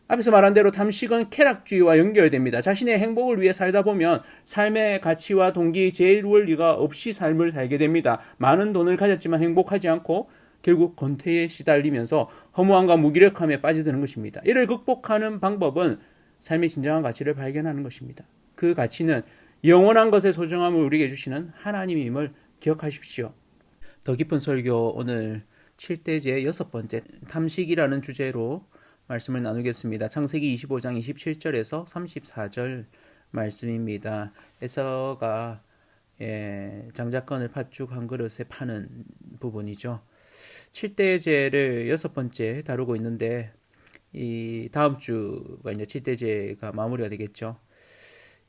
앞에서 말한 대로 탐식은 쾌락주의와 연결됩니다. 자신의 행복을 위해 살다 보면 삶의 가치와 동기, 제일 원리가 없이 삶을 살게 됩니다. 많은 돈을 가졌지만 행복하지 않고 결국 권태에 시달리면서 허무함과 무기력함에 빠져드는 것입니다. 이를 극복하는 방법은 삶의 진정한 가치를 발견하는 것입니다. 그 가치는 영원한 것의 소중함을 우리에게 주시는 하나님임을 기억하십시오. 더 깊은 설교 오늘 7대제 6번째 탐식이라는 주제로 말씀을 나누겠습니다. 창세기 25장 27절에서 34절 말씀입니다. 에서가 장자권을 팥죽 한 그릇에 파는 부분이죠. 7대제를 6번째 다루고 있는데 이 다음 주가 이제 7대제가 마무리가 되겠죠.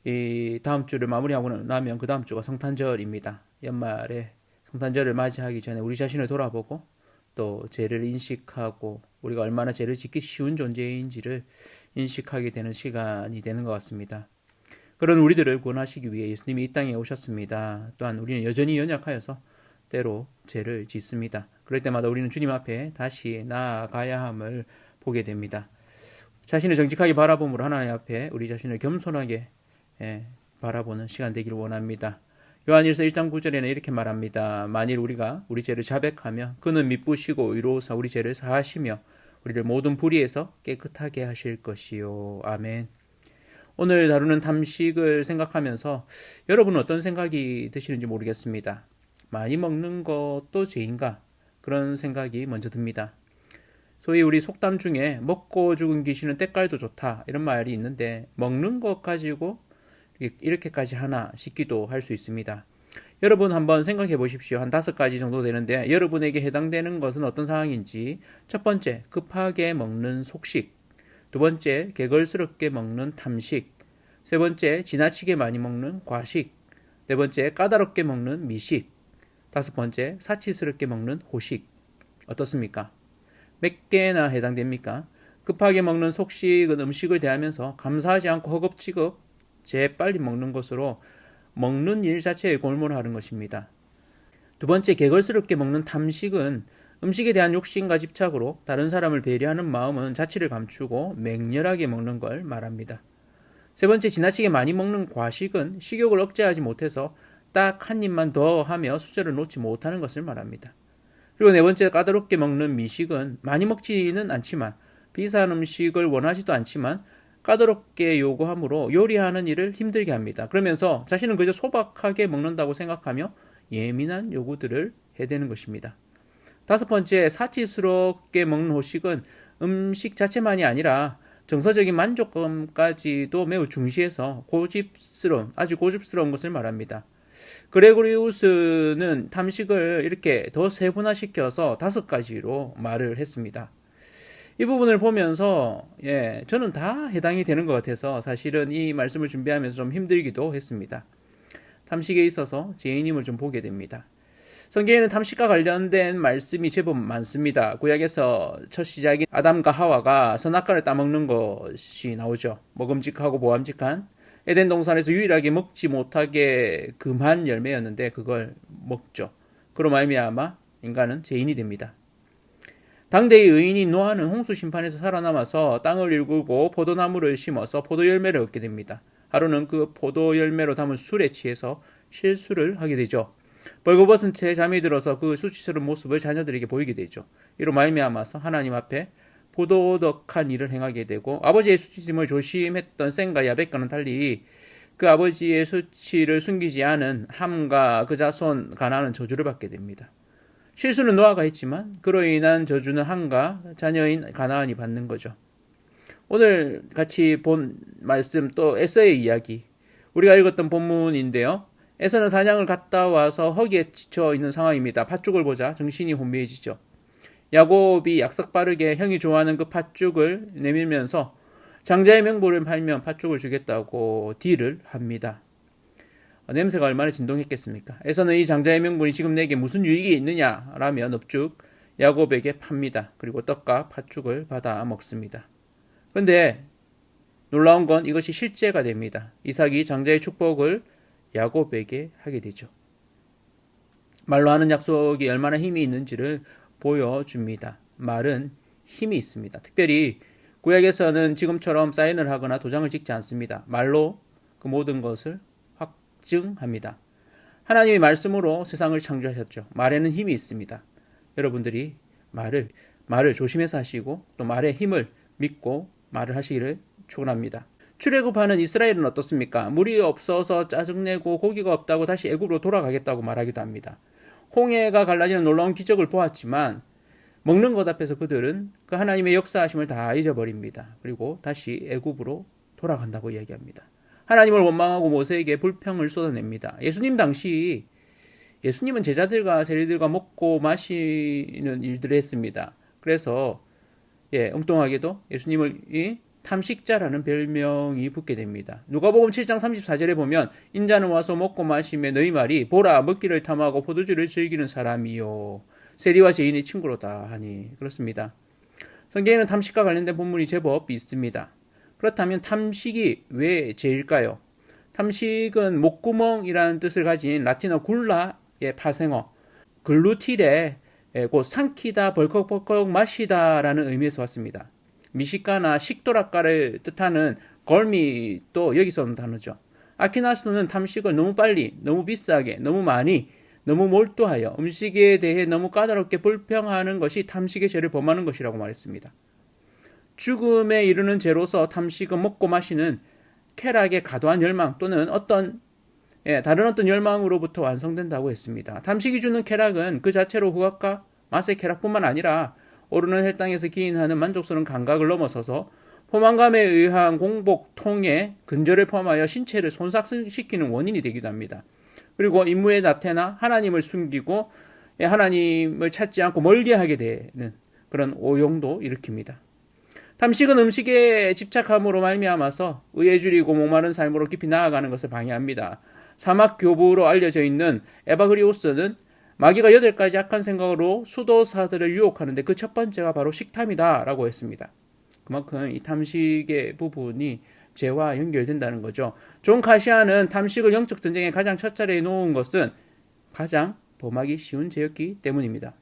이 다음 주를 마무리하고 나면 그 다음 주가 성탄절입니다. 연말에 성탄절을 맞이하기 전에 우리 자신을 돌아보고 또 죄를 인식하고 우리가 얼마나 죄를 짓기 쉬운 존재인지를 인식하게 되는 시간이 되는 것 같습니다. 그런 우리들을 구원하시기 위해 예수님이 이 땅에 오셨습니다. 또한 우리는 여전히 연약하여서 때로 죄를 짓습니다. 그럴 때마다 우리는 주님 앞에 다시 나아가야 함을 보게 됩니다. 자신을 정직하게 바라봄으로 하나님 앞에 우리 자신을 겸손하게 바라보는 시간 되기를 원합니다. 요한일서 1장 9절에는 이렇게 말합니다. 만일 우리가 우리 죄를 자백하며 그는 미쁘시고 의로우사 우리 죄를 사하시며 우리를 모든 불의에서 깨끗하게 하실 것이요. 아멘. 오늘 다루는 탐식을 생각하면서 여러분은 어떤 생각이 드시는지 모르겠습니다. 많이 먹는 것도 죄인가? 그런 생각이 먼저 듭니다. 소위 우리 속담 중에 먹고 죽은 귀신은 때깔도 좋다 이런 말이 있는데 먹는 것 가지고 이렇게까지 하나 싶기도 할 수 있습니다. 여러분 한번 생각해 보십시오. 한 5가지 정도 되는데 여러분에게 해당되는 것은 어떤 상황인지. 첫 번째, 급하게 먹는 속식. 두 번째, 개걸스럽게 먹는 탐식. 세 번째, 지나치게 많이 먹는 과식. 네 번째, 까다롭게 먹는 미식. 다섯 번째, 사치스럽게 먹는 호식. 어떻습니까? 몇 개나 해당됩니까? 급하게 먹는 속식은 음식을 대하면서 감사하지 않고 허겁지겁 재빨리 먹는 것으로 먹는 일 자체에 골몰하는 것입니다. 두 번째, 개걸스럽게 먹는 탐식은 음식에 대한 욕심과 집착으로 다른 사람을 배려하는 마음은 자취를 감추고 맹렬하게 먹는 걸 말합니다. 세 번째, 지나치게 많이 먹는 과식은 식욕을 억제하지 못해서 딱 한 입만 더 하며 수저를 놓지 못하는 것을 말합니다. 그리고 네 번째, 까다롭게 먹는 미식은 많이 먹지는 않지만 비싼 음식을 원하지도 않지만 까다롭게 요구함으로 요리하는 일을 힘들게 합니다. 그러면서 자신은 그저 소박하게 먹는다고 생각하며 예민한 요구들을 해대는 것입니다. 다섯 번째, 사치스럽게 먹는 호식은 음식 자체만이 아니라 정서적인 만족감까지도 매우 중시해서 아주 고집스러운 것을 말합니다. 그레고리우스는 탐식을 이렇게 더 세분화시켜서 5가지로 말을 했습니다. 이 부분을 보면서 저는 다 해당이 되는 것 같아서 사실은 이 말씀을 준비하면서 좀 힘들기도 했습니다. 탐식에 있어서 죄인임을 좀 보게 됩니다. 성경에는 탐식과 관련된 말씀이 제법 많습니다. 구약에서 첫 시작인 아담과 하와가 선악과를 따먹는 것이 나오죠. 먹음직하고 보암직한 에덴 동산에서 유일하게 먹지 못하게 금한 열매였는데 그걸 먹죠. 그로 말미암아 인간은 죄인이 됩니다. 당대의 의인인 노아는 홍수 심판에서 살아남아서 땅을 일구고 포도나무를 심어서 포도 열매를 얻게 됩니다. 하루는 그 포도 열매로 담은 술에 취해서 실수를 하게 되죠. 벌거벗은 채 잠이 들어서 그 수치스러운 모습을 자녀들에게 보이게 되죠. 이로 말미암아서 하나님 앞에 부도덕한 일을 행하게 되고 아버지의 수치심을 조심했던 셈과 야벳과는 달리 그 아버지의 수치를 숨기지 않은 함과 그 자손 가나안은 저주를 받게 됩니다. 실수는 노아가 했지만 그로 인한 저주는 함과 자녀인 가나안이 받는 거죠. 오늘 같이 본 말씀 또 에서의 이야기 우리가 읽었던 본문인데요. 에서는 사냥을 갔다 와서 허기에 지쳐 있는 상황입니다. 팥죽을 보자 정신이 혼미해지죠. 야곱이 약속 빠르게 형이 좋아하는 그 팥죽을 내밀면서 장자의 명부를 팔면 팥죽을 주겠다고 딜을 합니다. 냄새가 얼마나 진동했겠습니까? 에서는 이 장자의 명분이 지금 내게 무슨 유익이 있느냐라며 넙죽 야곱에게 팝니다. 그리고 떡과 팥죽을 받아 먹습니다. 그런데 놀라운 건 이것이 실제가 됩니다. 이삭이 장자의 축복을 야곱에게 하게 되죠. 말로 하는 약속이 얼마나 힘이 있는지를 보여줍니다. 말은 힘이 있습니다. 특별히 구약에서는 지금처럼 사인을 하거나 도장을 찍지 않습니다. 말로 그 모든 것을 확증합니다. 하나님이 말씀으로 세상을 창조하셨죠. 말에는 힘이 있습니다. 여러분들이 말을 조심해서 하시고 또 말의 힘을 믿고 말을 하시기를 축원합니다. 출애굽하는 이스라엘은 어떻습니까? 물이 없어서 짜증내고 고기가 없다고 다시 애굽으로 돌아가겠다고 말하기도 합니다. 홍해가 갈라지는 놀라운 기적을 보았지만 먹는 것 앞에서 그들은 그 하나님의 역사하심을 다 잊어버립니다. 그리고 다시 애굽으로 돌아간다고 이야기합니다. 하나님을 원망하고 모세에게 불평을 쏟아냅니다. 예수님 당시 예수님은 제자들과 세리들과 먹고 마시는 일들을 했습니다. 그래서 엉뚱하게도 예수님을 탐식자라는 별명이 붙게 됩니다. 누가복음 7장 34절에 보면 인자는 와서 먹고 마시며 너희 말이 보라 먹기를 탐하고 포도주를 즐기는 사람이요 세리와 죄인이 친구로다 하니 그렇습니다. 성경에는 탐식과 관련된 본문이 제법 있습니다. 그렇다면 탐식이 왜 죄일까요? 탐식은 목구멍이라는 뜻을 가진 라틴어 굴라의 파생어 글루틸에 곧 삼키다 벌컥벌컥 마시다라는 의미에서 왔습니다. 미식가나 식도락가를 뜻하는 걸미도 여기서 온 단어죠. 아퀴나스는 탐식을 너무 빨리, 너무 비싸게, 너무 많이, 너무 몰두하여 음식에 대해 너무 까다롭게 불평하는 것이 탐식의 죄를 범하는 것이라고 말했습니다. 죽음에 이르는 죄로서 탐식은 먹고 마시는 쾌락의 과도한 열망 또는 다른 어떤 열망으로부터 완성된다고 했습니다. 탐식이 주는 쾌락은 그 자체로 후각과 맛의 쾌락뿐만 아니라 오르는 혈당에서 기인하는 만족스러운 감각을 넘어서서 포만감에 의한 공복, 통해, 근절을 포함하여 신체를 손상시키는 원인이 되기도 합니다. 그리고 임무의 나태나 하나님을 숨기고 하나님을 찾지 않고 멀리하게 되는 그런 오용도 일으킵니다. 탐식은 음식에 집착함으로 말미암아서 의에 줄이고 목마른 삶으로 깊이 나아가는 것을 방해합니다. 사막 교부로 알려져 있는 에바그리오스는 마귀가 8가지 악한 생각으로 수도사들을 유혹하는데 그 첫 번째가 바로 식탐이다 라고 했습니다. 그만큼 이 탐식의 부분이 죄와 연결된다는 거죠. 존 카시아는 탐식을 영적 전쟁의 가장 첫 자리에 놓은 것은 가장 범하기 쉬운 죄였기 때문입니다.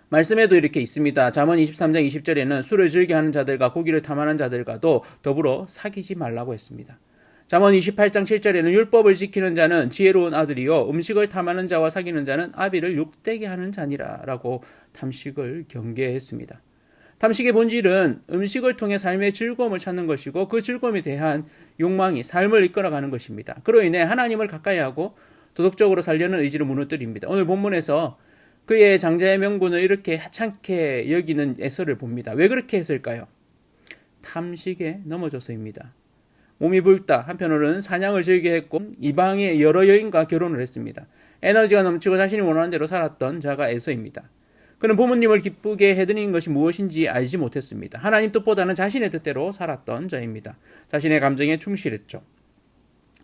말씀에도 이렇게 있습니다. 잠언 23장 20절에는 술을 즐겨하는 자들과 고기를 탐하는 자들과도 더불어 사귀지 말라고 했습니다. 잠언 28장 7절에는 율법을 지키는 자는 지혜로운 아들이요 음식을 탐하는 자와 사귀는 자는 아비를 욕되게 하는 자니라 라고 탐식을 경계했습니다. 탐식의 본질은 음식을 통해 삶의 즐거움을 찾는 것이고 그 즐거움에 대한 욕망이 삶을 이끌어가는 것입니다. 그로 인해 하나님을 가까이하고 도덕적으로 살려는 의지를 무너뜨립니다. 오늘 본문에서 그의 장자의 명분을 이렇게 하찮게 여기는 에서를 봅니다. 왜 그렇게 했을까요? 탐식에 넘어져서입니다. 몸이 붉다 한편으로는 사냥을 즐겨 했고 이방의 여러 여인과 결혼을 했습니다. 에너지가 넘치고 자신이 원하는 대로 살았던 자가 에서입니다. 그는 부모님을 기쁘게 해드리는 것이 무엇인지 알지 못했습니다. 하나님 뜻보다는 자신의 뜻대로 살았던 자입니다. 자신의 감정에 충실했죠.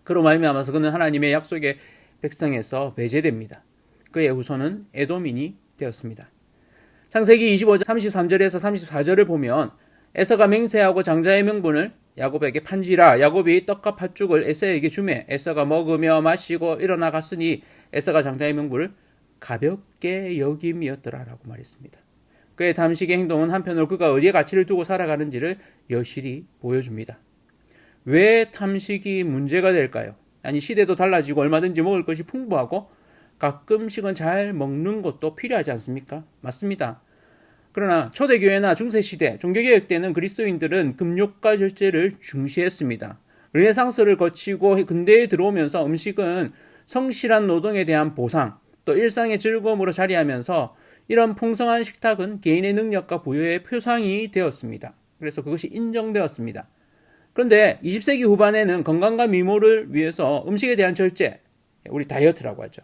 그로 말미암아서 그는 하나님의 약속의 백성에서 배제됩니다. 그의 후손은 에돔인이 되었습니다. 창세기 25장 33절에서 34절을 보면 에서가 맹세하고 장자의 명분을 야곱에게 판지라. 야곱이 떡과 팥죽을 에서에게 주매 에서가 먹으며 마시고 일어나 갔으니 에서가 장자의 명분을 가볍게 여김이었더라라고 말했습니다. 그의 탐식의 행동은 한편으로 그가 어디에 가치를 두고 살아가는지를 여실히 보여줍니다. 왜 탐식이 문제가 될까요? 아니 시대도 달라지고 얼마든지 먹을 것이 풍부하고 가끔씩은 잘 먹는 것도 필요하지 않습니까? 맞습니다. 그러나 초대교회나 중세시대, 종교개혁 때는 그리스도인들은 금욕과 절제를 중시했습니다. 르네상스를 거치고 근대에 들어오면서 음식은 성실한 노동에 대한 보상, 또 일상의 즐거움으로 자리하면서 이런 풍성한 식탁은 개인의 능력과 부여의 표상이 되었습니다. 그래서 그것이 인정되었습니다. 그런데 20세기 후반에는 건강과 미모를 위해서 음식에 대한 절제, 우리 다이어트라고 하죠.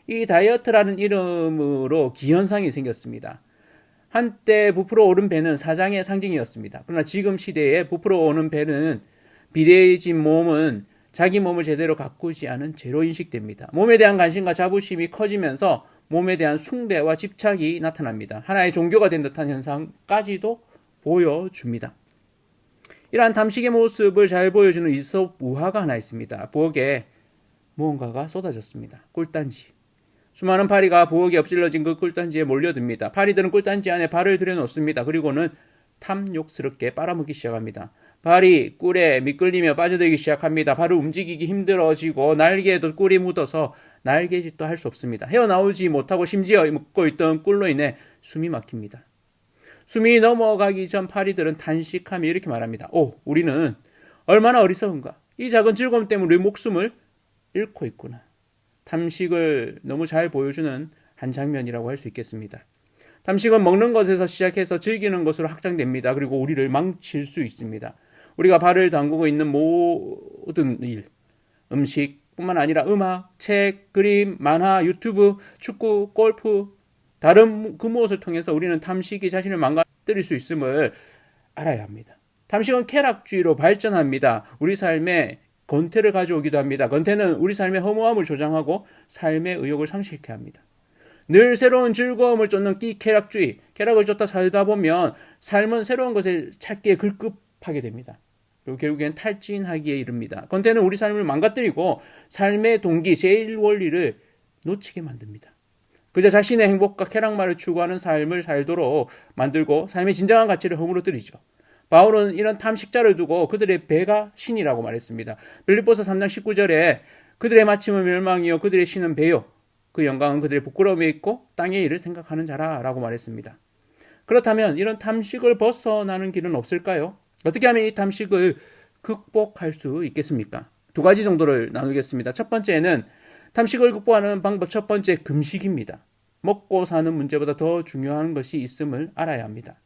이 다이어트라는 이름으로 기현상이 생겼습니다. 한때 부풀어 오른 배는 사장의 상징이었습니다. 그러나 지금 시대에 부풀어 오는 배는 비대해진 몸은 자기 몸을 제대로 가꾸지 않은 죄로 인식됩니다. 몸에 대한 관심과 자부심이 커지면서 몸에 대한 숭배와 집착이 나타납니다. 하나의 종교가 된 듯한 현상까지도 보여줍니다. 이러한 탐식의 모습을 잘 보여주는 이솝 우화가 하나 있습니다. 부엌에 무언가가 쏟아졌습니다. 꿀단지. 수많은 파리가 부엌에 엎질러진 그 꿀단지에 몰려듭니다. 파리들은 꿀단지 안에 발을 들여놓습니다. 그리고는 탐욕스럽게 빨아먹기 시작합니다. 발이 꿀에 미끌리며 빠져들기 시작합니다. 발을 움직이기 힘들어지고 날개에도 꿀이 묻어서 날개짓도 할 수 없습니다. 헤어나오지 못하고 심지어 먹고 있던 꿀로 인해 숨이 막힙니다. 숨이 넘어가기 전 파리들은 탄식하며 이렇게 말합니다. 우리는 얼마나 어리석은가. 이 작은 즐거움 때문에 우리 목숨을 잃고 있구나. 탐식을 너무 잘 보여주는 한 장면이라고 할 수 있겠습니다. 탐식은 먹는 것에서 시작해서 즐기는 것으로 확장됩니다. 그리고 우리를 망칠 수 있습니다. 우리가 발을 담그고 있는 모든 일, 음식뿐만 아니라 음악, 책, 그림, 만화, 유튜브, 축구, 골프, 다른 그 무엇을 통해서 우리는 탐식이 자신을 망가뜨릴 수 있음을 알아야 합니다. 탐식은 쾌락주의로 발전합니다. 우리 삶에 권태를 가져오기도 합니다. 권태는 우리 삶의 허무함을 조장하고 삶의 의욕을 상실케 합니다. 늘 새로운 즐거움을 쫓는 이 쾌락주의, 쾌락을 쫓다 살다 보면 삶은 새로운 것을 찾기에 급급하게 됩니다. 그리고 결국엔 탈진하기에 이릅니다. 권태는 우리 삶을 망가뜨리고 삶의 동기, 제일 원리를 놓치게 만듭니다. 그저 자신의 행복과 쾌락만을 추구하는 삶을 살도록 만들고 삶의 진정한 가치를 허물어뜨리죠. 바울은 이런 탐식자를 두고 그들의 배가 신이라고 말했습니다. 빌립보서 3장 19절에 그들의 마침은 멸망이요 그들의 신은 배요. 그 영광은 그들의 부끄러움에 있고 땅의 일을 생각하는 자라라고 말했습니다. 그렇다면 이런 탐식을 벗어나는 길은 없을까요? 어떻게 하면 이 탐식을 극복할 수 있겠습니까? 두 가지 정도를 나누겠습니다. 첫 번째는 탐식을 극복하는 방법 첫 번째 금식입니다. 먹고 사는 문제보다 더 중요한 것이 있음을 알아야 합니다.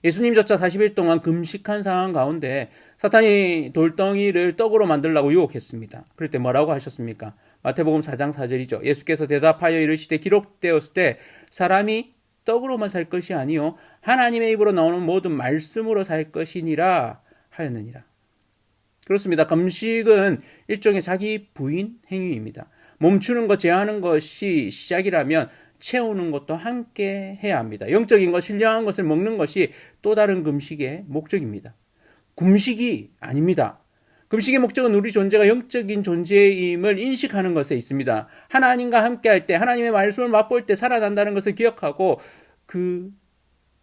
예수님조차 40일 동안 금식한 상황 가운데 사탄이 돌덩이를 떡으로 만들라고 유혹했습니다. 그럴 때 뭐라고 하셨습니까? 마태복음 4장 4절이죠. 예수께서 대답하여 이르시되 기록되었을 때 사람이 떡으로만 살 것이 아니요 하나님의 입으로 나오는 모든 말씀으로 살 것이니라 하였느니라. 그렇습니다. 금식은 일종의 자기 부인 행위입니다. 멈추는 것, 제한하는 것이 시작이라면 채우는 것도 함께 해야 합니다. 영적인 것, 신령한 것을 먹는 것이 또 다른 금식의 목적입니다. 금식이 아닙니다. 금식의 목적은 우리 존재가 영적인 존재임을 인식하는 것에 있습니다. 하나님과 함께 할 때, 하나님의 말씀을 맛볼 때 살아난다는 것을 기억하고 그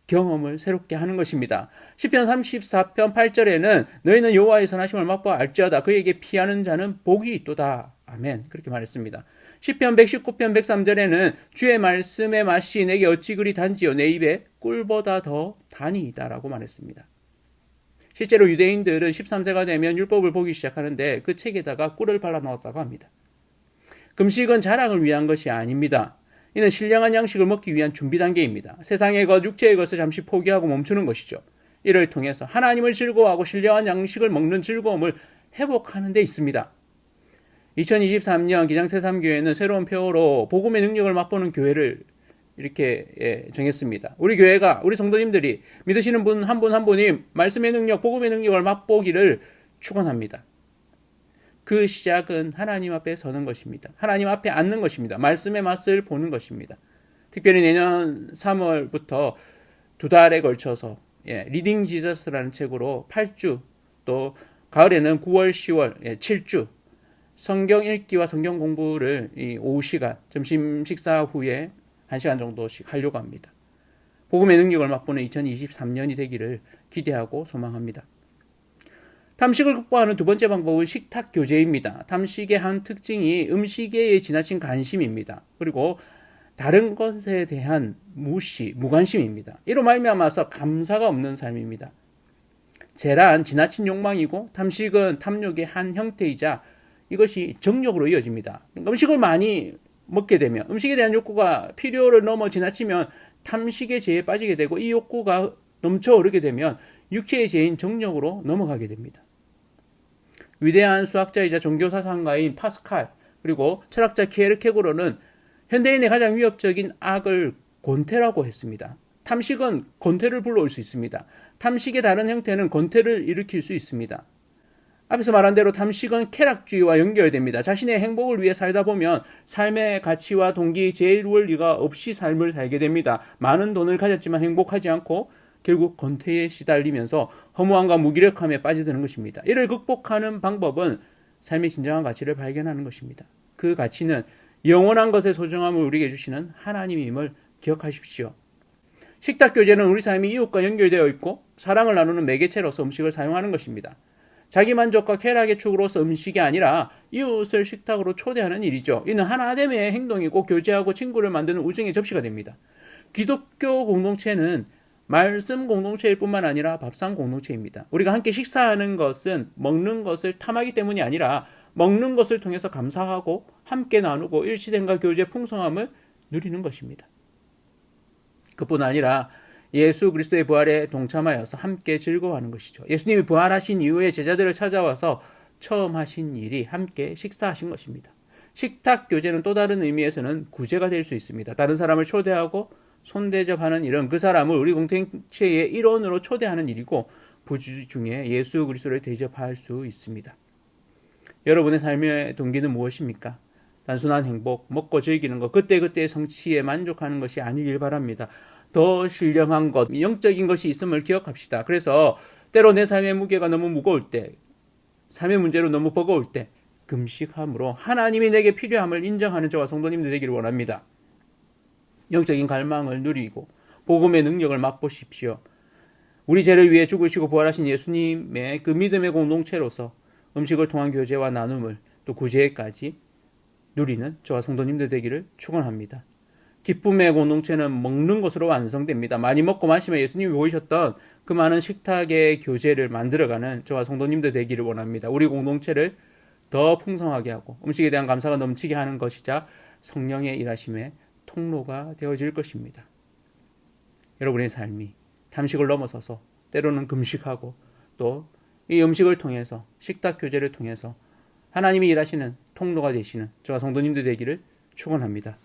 경험을 새롭게 하는 것입니다. 시편 34편 8절에는 너희는 여호와의 선하심을 맛보아 알지어다. 그에게 피하는 자는 복이 있도다. 아멘. 그렇게 말했습니다. 시편 119편 103절에는 주의 말씀의 맛이 내게 어찌 그리 단지요 내 입에 꿀보다 더 단이다라고 말했습니다. 실제로 유대인들은 13세가 되면 율법을 보기 시작하는데 그 책에다가 꿀을 발라 넣었다고 합니다. 금식은 자랑을 위한 것이 아닙니다. 이는 신령한 양식을 먹기 위한 준비 단계입니다. 세상의 것, 육체의 것을 잠시 포기하고 멈추는 것이죠. 이를 통해서 하나님을 즐거워하고 신령한 양식을 먹는 즐거움을 회복하는 데 있습니다. 2023년 기장새삼교회는 새로운 표어로 복음의 능력을 맛보는 교회를 이렇게 정했습니다. 우리 교회가, 우리 성도님들이 믿으시는 분 한 분 한 분이 말씀의 능력, 복음의 능력을 맛보기를 축원합니다. 그 시작은 하나님 앞에 서는 것입니다. 하나님 앞에 앉는 것입니다. 말씀의 맛을 보는 것입니다. 특별히 내년 3월부터 2달에 걸쳐서 리딩 지저스라는 책으로 8주, 또 가을에는 9월, 10월 7주 성경 읽기와 성경 공부를 오후 시간, 점심 식사 후에 1시간 정도씩 하려고 합니다. 복음의 능력을 맛보는 2023년이 되기를 기대하고 소망합니다. 탐식을 극복하는 두 번째 방법은 식탁 교제입니다. 탐식의 한 특징이 음식에 지나친 관심입니다. 그리고 다른 것에 대한 무관심입니다. 이로 말미암아서 감사가 없는 삶입니다. 재란, 지나친 욕망이고 탐식은 탐욕의 한 형태이자 이것이 정욕으로 이어집니다. 음식을 많이 먹게 되면 음식에 대한 욕구가 필요를 넘어 지나치면 탐식의 죄에 빠지게 되고 이 욕구가 넘쳐 흐르게 되면 육체의 죄인 정욕으로 넘어가게 됩니다. 위대한 수학자이자 종교사상가인 파스칼 그리고 철학자 키에르케고르는 현대인의 가장 위협적인 악을 권태라고 했습니다. 탐식은 권태를 불러올 수 있습니다. 탐식의 다른 형태는 권태를 일으킬 수 있습니다. 앞에서 말한 대로 탐식은 쾌락주의와 연결됩니다. 자신의 행복을 위해 살다 보면 삶의 가치와 동기, 제일 원리가 없이 삶을 살게 됩니다. 많은 돈을 가졌지만 행복하지 않고 결국 권태에 시달리면서 허무함과 무기력함에 빠져드는 것입니다. 이를 극복하는 방법은 삶의 진정한 가치를 발견하는 것입니다. 그 가치는 영원한 것의 소중함을 우리에게 주시는 하나님임을 기억하십시오. 식탁 교제는 우리 삶이 이웃과 연결되어 있고 사랑을 나누는 매개체로서 음식을 사용하는 것입니다. 자기 만족과 쾌락의 축으로서 음식이 아니라 이웃을 식탁으로 초대하는 일이죠. 이는 하나됨의 행동이고 교제하고 친구를 만드는 우정의 접시가 됩니다. 기독교 공동체는 말씀 공동체일 뿐만 아니라 밥상 공동체입니다. 우리가 함께 식사하는 것은 먹는 것을 탐하기 때문이 아니라 먹는 것을 통해서 감사하고 함께 나누고 일치됨과 교제의 풍성함을 누리는 것입니다. 그뿐 아니라 예수 그리스도의 부활에 동참하여서 함께 즐거워하는 것이죠. 예수님이 부활하신 이후에 제자들을 찾아와서 처음 하신 일이 함께 식사하신 것입니다. 식탁 교제는 또 다른 의미에서는 구제가 될 수 있습니다. 다른 사람을 초대하고 손대접하는 일은 그 사람을 우리 공동체의 일원으로 초대하는 일이고 부주 중에 예수 그리스도를 대접할 수 있습니다. 여러분의 삶의 동기는 무엇입니까? 단순한 행복, 먹고 즐기는 것, 그때그때의 성취에 만족하는 것이 아니길 바랍니다. 더 신령한 것, 영적인 것이 있음을 기억합시다. 그래서 때로 내 삶의 무게가 너무 무거울 때, 삶의 문제로 너무 버거울 때 금식함으로 하나님이 내게 필요함을 인정하는 저와 성도님들 되기를 원합니다. 영적인 갈망을 누리고 복음의 능력을 맛보십시오. 우리 죄를 위해 죽으시고 부활하신 예수님의 그 믿음의 공동체로서 음식을 통한 교제와 나눔을 또 구제까지 누리는 저와 성도님들 되기를 축원합니다. 기쁨의 공동체는 먹는 것으로 완성됩니다. 많이 먹고 마시며 예수님이 보이셨던 그 많은 식탁의 교제를 만들어가는 저와 성도님들 되기를 원합니다. 우리 공동체를 더 풍성하게 하고 음식에 대한 감사가 넘치게 하는 것이자 성령의 일하심의 통로가 되어질 것입니다. 여러분의 삶이 탐식을 넘어서서 때로는 금식하고 또 이 음식을 통해서 식탁 교제를 통해서 하나님이 일하시는 통로가 되시는 저와 성도님들 되기를 축원합니다.